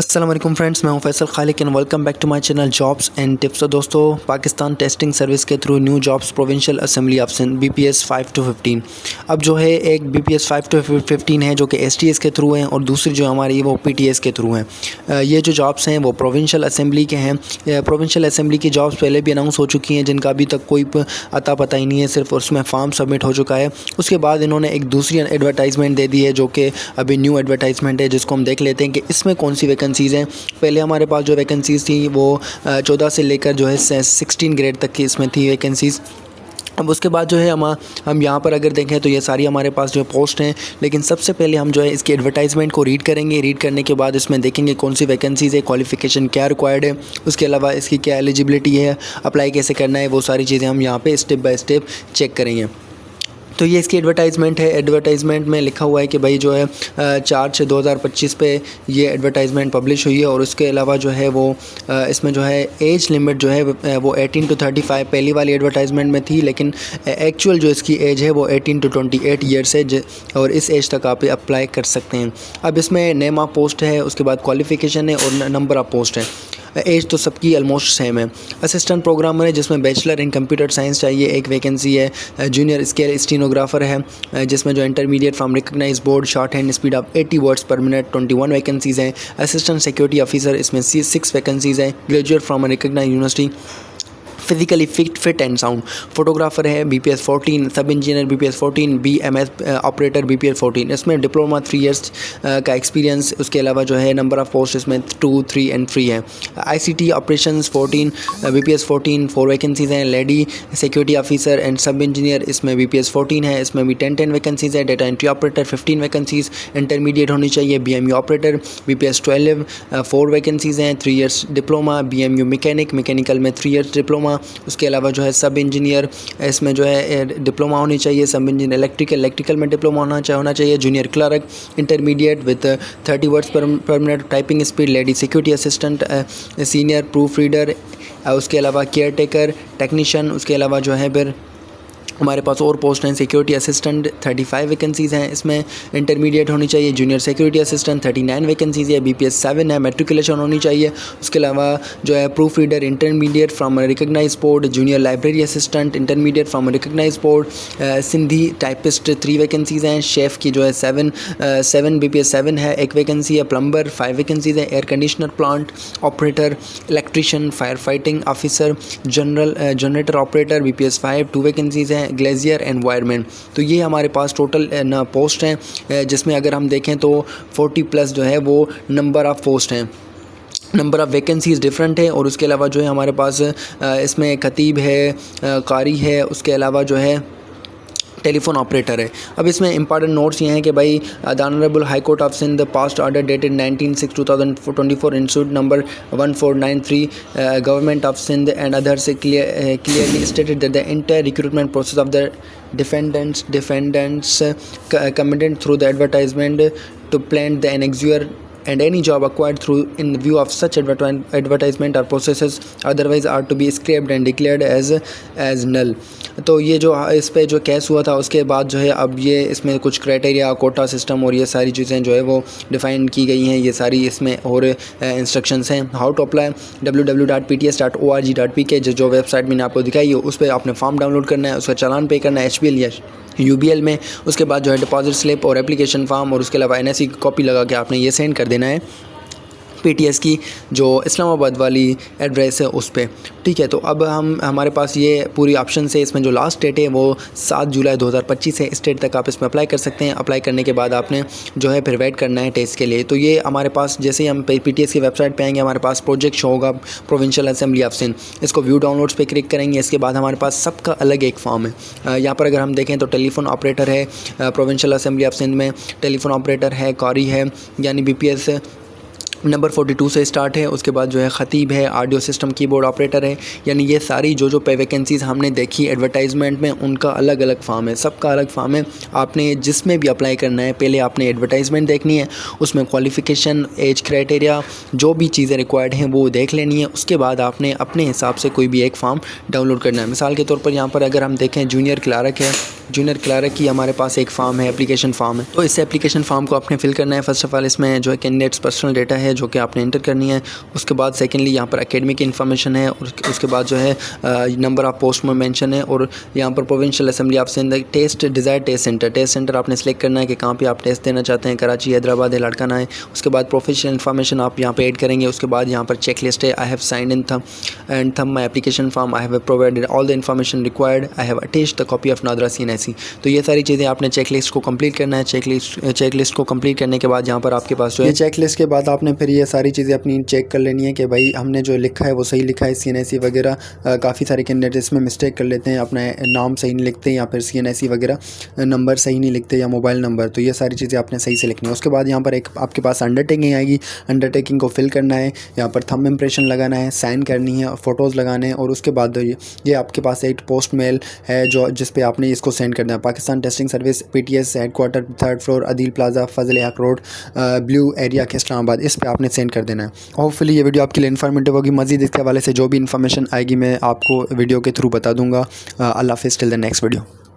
अस्सलाम वालेकुम फ्रेंड्स, मैं हूं Faisal Khaliq and welcome back to my channel jobs and tips. तो दोस्तों, पाकिस्तान टेस्टिंग सर्विस के through new jobs provincial assembly option BPS 5 to 15 अब जो है एक BPS 5 to 15 है जो कि STS के थ्रू हैं और दूसरी जो हमारी वो PTS के थ्रू हैं। ये जो जॉब्स हैं वो प्रोविंशियल असेंबली के हैं। प्रोविंशियल असेंबली की जॉब्स पहले भी अनाउंस हो चुकी हैं जिनका अभी तक कोई अता पता ही नहीं है, सिर्फ उसमें फॉर्म सबमिट हो चुका है। उसके बाद इन्होंने एक दूसरी एडवर्टाइजमेंट दे दी है जो कि अभी न्यू एडवर्टाइजमेंट है, जिसको हम देख लेते हैं कि इसमें कौन सी वैकेंसीज़ हैं। पहले हमारे पास जो वैकेंसीज़ थी वो 14 से लेकर जो है 16 ग्रेड तक की इसमें थी वैकेंसीज़। अब उसके बाद जो है हम यहाँ पर अगर देखें तो ये सारी हमारे पास जो पोस्ट हैं, लेकिन सबसे पहले हम जो है इसकी एडवर्टाइजमेंट को रीड करेंगे। रीड करने के बाद इसमें देखेंगे कौन सी वैकेंसीज़ है, क्वालिफ़िकेशन क्या रिक्वायर्ड है, उसके अलावा इसकी क्या एलिजिबिलिटी है, अप्लाई कैसे करना है, वो सारी चीज़ें हम यहाँ पे स्टेप बाय स्टेप चेक करेंगे। तो ये इसकी एडवर्टाइजमेंट है। एडवर्टाइजमेंट में लिखा हुआ है कि भाई जो है 4/6/2025 पे ये एडवर्टाइजमेंट पब्लिश हुई है और उसके अलावा जो है वो इसमें जो है एज लिमिट जो है वो 18 to 35 पहली वाली एडवर्टाइजमेंट में थी, लेकिन एक्चुअल जो इसकी एज है वो 18 to 28 ईयर्स है और इस एज तक आप अप्लाई कर सकते हैं। अब इसमें नेम ऑफ पोस्ट है, उसके बाद क्वालिफ़िकेशन है और नंबर ऑफ पोस्ट है। एज तो सबकी ऑलमोस्ट सेम है। असिस्टेंट प्रोग्रामर है जिसमें बैचलर इन कंप्यूटर साइंस चाहिए, एक वैकेंसी है। जूनियर स्केल स्टेनोग्राफर है जिसमें जो intermediate from recognise board, short hand speed of 80 words पर मिनट, 21 वैकेंसीज़ हैं। असिस्टेंट सिक्योरिटी ऑफिसर इसमें 6 वैकेंसीज़ हैं। Graduate from recognise university, physically fit and sound. Photographer है BPS 14, सब engineer BPS 14, BMS operator BPS 14। इसमें डिप्लोमा 3 इयर्स का experience. उसके अलावा जो है नंबर ऑफ़ पोस्ट इसमें 2, 3 and 3 है। ICT ऑपरेशंस 14 BPS 14 4 वैकेंसीज़ हैं। लेडी सिक्योरिटी ऑफिसर एंड सब इंजीनियर इसमें BPS 14 है, इसमें भी 10 वैकेंसीज़ है। Data entry operator 15 vacancies, intermediate होनी चाहिए। BMU ऑपरेटर BPS 12 4 वैकेंसीज़ हैं। 3 इयर्स डिप्लोमा। BMU मैकेनिकल में 3 इयर्स डिप्लोमा। उसके अलावा जो है सब इंजीनियर इसमें जो है डिप्लोमा होनी चाहिए। सब इंजीनियर इलेक्ट्रिकल में डिप्लोमा होना चाहिए। Junior clerk intermediate with 30 words पर minute typing speed. Lady security assistant, senior proof reader, उसके अलावा केयर टेकर, टेक्नीशियन। उसके अलावा जो है फिर हमारे पास और पोस्ट हैं। सिक्योरिटी असिस्टेंट 35 वैकेंसीज़ हैं, इसमें इंटरमीडिएट होनी चाहिए। जूनियर सिक्योरिटी असिस्टेंट 39 वैकेंसीज़ है। BPS 7 है, मैट्रिकुलेशन होनी चाहिए। उसके अलावा जो है proof reader intermediate from recognise board. Junior library assistant intermediate from recognise board. Sindhi typist 3 vacancies हैं। शेफ़ की जो है 7 BPS 7 है, 1 वैकेंसी है। प्लम्बर 5 वैकेंसीज़ है। Air conditioner plant operator, electrician, fire fighting officer, generator operator BPS 5 2 vacancies हैं। Glazier and wireman. तो ये हमारे पास टोटल पोस्ट हैं जिसमें अगर हम देखें तो 40+ जो है वो नंबर ऑफ़ पोस्ट हैं। नंबर ऑफ़ वैकेंसीज़ डिफरेंट है और उसके अलावा जो है हमारे पास इसमें खतीब है, कारी है, उसके अलावा जो है टेलीफोन ऑपरेटर है। अब इसमें इंपॉर्टेंट नोट्स ये हैं कि भाई the honourable high court of Sindh passed order dated 19/6/2024 institute number 1493 government of Sindh and others clearly stated that the entire recruitment process of the defendants committed through the advertisement to plant the annexure and any job acquired through in view of such advertisement or processes otherwise are to be scrapped and declared as null। तो ये जो इस पे जो case हुआ था उसके बाद जो है अब ये इसमें कुछ क्राइटेरिया, कोटा सिस्टम और ये सारी चीज़ें जो है वो डिफ़ाइन की गई हैं। ये सारी इसमें और इंस्ट्रक्शंस हैं। हाउ टू अप्लाई www.pts.org.pk जो वेबसाइट मैंने आपको दिखाई है उस पर आपने फॉर्म डाउनलोड करना है, उसका चालान पे करना है HBL या UBL में। उसके बाद जो है डिपॉजिट स्लिप और एप्लीकेशन फॉर्म और उसके अलावा NSE की कॉपी लगा के आपने ये सेंड कर देना है PTS की जो इस्लामाबाद वाली एड्रेस है उस पर। ठीक है, तो अब हमारे पास ये पूरी ऑप्शन से इसमें जो लास्ट डेट है वो 7 जुलाई 2025 है। इस डेट तक आप इसमें अप्लाई कर सकते हैं। अप्लाई करने के बाद आपने जो है फिर वेट करना है टेस्ट के लिए। तो ये हमारे पास जैसे ही हम PTS की वेबसाइट पे आएंगे हमारे पास प्रोजेक्ट शो होगा प्रोविंशियल असेंबली ऑफ सिंध। इसको व्यू डाउनलोड्स पे क्लिक करेंगे। इसके बाद हमारे पास सबका अलग एक फॉर्म है। यहाँ पर अगर हम देखें तो टेलीफोन ऑपरेटर है प्रोविंशियल असेंबली ऑफ सिंध में, टेलीफोन ऑपरेटर है, कारी है यानी BPS नंबर 42 से स्टार्ट है। उसके बाद जो है ख़तीब है, ऑडियो सिस्टम कीबोर्ड ऑपरेटर है। यानी ये सारी जो पे वैकेंसीज़ हमने देखी एडवर्टाइजमेंट में उनका अलग अलग फॉर्म है, सबका अलग फॉर्म है। आपने जिसमें भी अप्लाई करना है पहले आपने एडवर्टाइजमेंट देखनी है, उसमें क्वालिफ़िकेशन, एज क्राइटेरिया, जो भी चीज़ें रिक्वायर्ड हैं वो देख लेनी है। उसके बाद आपने अपने हिसाब से कोई भी एक फॉर्म डाउनलोड करना है। मिसाल के तौर पर यहाँ पर अगर हम देखें जूनियर क्लर्क है, जूनियर क्लर्क की हमारे पास एक फॉर्म है, एप्लीकेशन फॉर्म है। तो इस एप्लीकेशन फॉर्म को आपने फिल करना है। फर्स्ट ऑफ ऑल इसमें जो है कैंडिडेट्स पर्सनल डेटा है है जो कि आपने इंटर करनी है। उसके बाद सेकेंडली यहाँ पर एकेडमिक इन्फॉर्मेशन है और उसके बाद जो है नंबर ऑफ पोस्ट में मेंशन है। और यहाँ पर provincial assembly of Sindh test desire test centre आपने सेलेक्ट करना है कि कहाँ पे आप टेस्ट देना चाहते हैं, कराची, हैदराबाद है, लड़काना है। उसके बाद प्रोफेशनल इन्फॉर्मेशन आप यहाँ पे ऐड करेंगे। उसके बाद यहाँ पर चेक लिस्ट है, आई हैव साइंड इन थम एंड थम my application form, I have provided all the information required, I have attached the copy of NADRA CNSE। तो ये सारी चीज़ें आपने चेक लिस्ट को कंप्लीट करना है। चेक लिस्ट को कंप्लीट करने के बाद यहाँ पर आपके पास जो है चेक लिस्ट के बाद आपने फिर ये सारी चीज़ें अपनी चेक कर लेनी है कि भाई हमने जो लिखा है वो सही लिखा है। CNSE वगैरह काफ़ी सारे कैंडिडेट इसमें मिस्टेक कर लेते हैं, अपना नाम सही नहीं लिखते या फिर CNSE वगैरह नंबर सही नहीं लिखते या मोबाइल नंबर। तो ये सारी चीज़ें आपने सही से लिखनी है। उसके बाद यहाँ पर एक आपके पास अंडरटेकिंग आएगी, अंडरटेकिंग को फिल करना है, यहाँ पर थंब इम्प्रेशन लगाना है, साइन करनी है, फ़ोटोज़ लगाने हैं। और उसके बाद ये आपके पास एक पोस्ट मेल है जो जिस पे आपने इसको सेंड करना है। Pakistan testing service PTS headquarter 3rd floor Adeel plaza Fazal Haq road blue area के इस्लामाबाद, इस पे आपने सेंड कर देना है। होपफुली ये वीडियो आपके लिए इन्फॉर्मेटिव होगी। मज़ीद इसके हवाले से जो भी इन्फॉर्मेशन आएगी मैं आपको वीडियो के थ्रू बता दूँगा। अल्लाह हाफ़िज़, टिल द नेक्स्ट वीडियो।